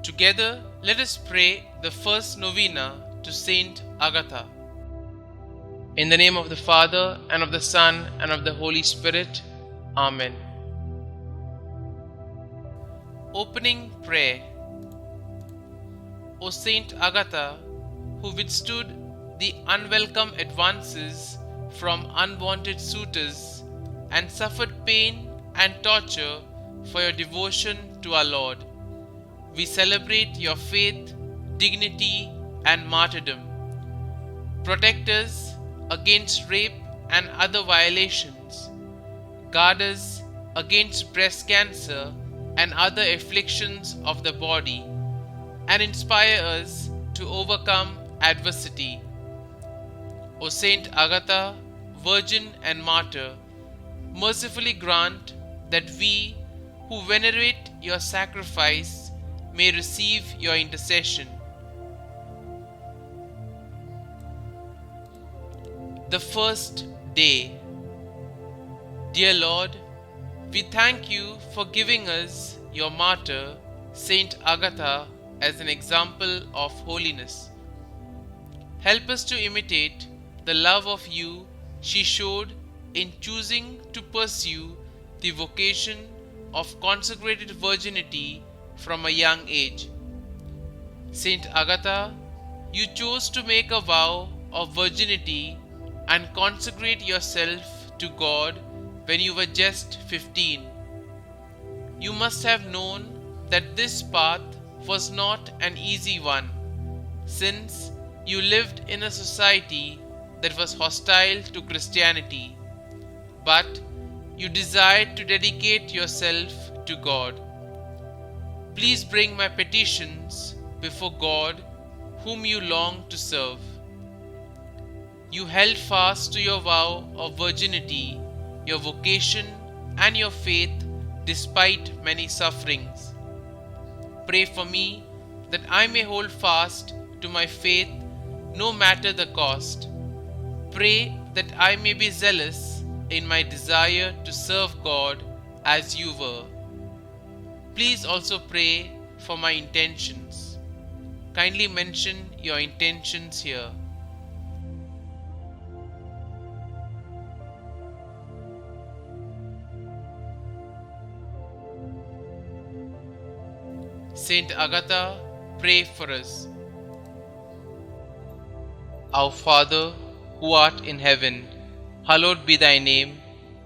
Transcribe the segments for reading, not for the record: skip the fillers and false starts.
Together, let us pray the first novena to St Agatha. In the name of the Father, and of the Son, and of the Holy Spirit. Amen. Opening Prayer. O St Agatha, who withstood the unwelcome advances from unwanted suitors and suffered pain and torture for your devotion to our Lord, we celebrate your faith, dignity, and martyrdom. Protect us against rape and other violations. Guard us against breast cancer and other afflictions of the body, and inspire us to overcome adversity. O Saint Agatha, Virgin and Martyr, mercifully grant that we who venerate your sacrifice may receive your intercession. The first day. Dear Lord, we thank you for giving us your martyr, Saint Agatha, as an example of holiness. Help us to imitate the love of you she showed in choosing to pursue the vocation of consecrated virginity from a young age. Saint Agatha, you chose to make a vow of virginity and consecrate yourself to God when you were just 15. You must have known that this path was not an easy one, since you lived in a society that was hostile to Christianity, but you desired to dedicate yourself to God. Please bring my petitions before God, whom you long to serve. You held fast to your vow of virginity, your vocation, and your faith despite many sufferings. Pray for me that I may hold fast to my faith no matter the cost. Pray that I may be zealous in my desire to serve God as you were. Please also pray for my intentions. Kindly mention your intentions here. Saint Agatha, pray for us. Our Father, who art in heaven, hallowed be thy name.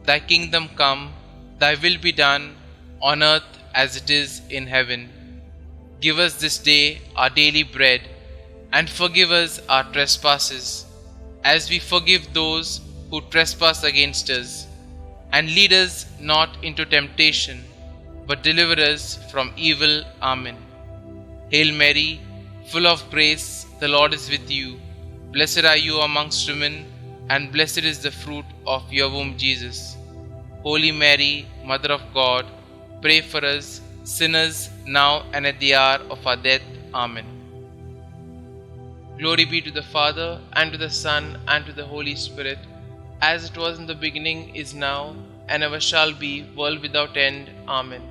Thy kingdom come, thy will be done, on earth as it is in heaven. Give us this day our daily bread, and forgive us our trespasses, as we forgive those who trespass against us. And lead us not into temptation, but deliver us from evil. Amen. Hail Mary, full of grace, the Lord is with you. Blessed are you amongst women, and blessed is the fruit of your womb, Jesus. Holy Mary, Mother of God, pray for us sinners, now and at the hour of our death. Amen. Glory be to the Father, and to the Son, and to the Holy Spirit, as it was in the beginning, is now, and ever shall be, world without end. Amen.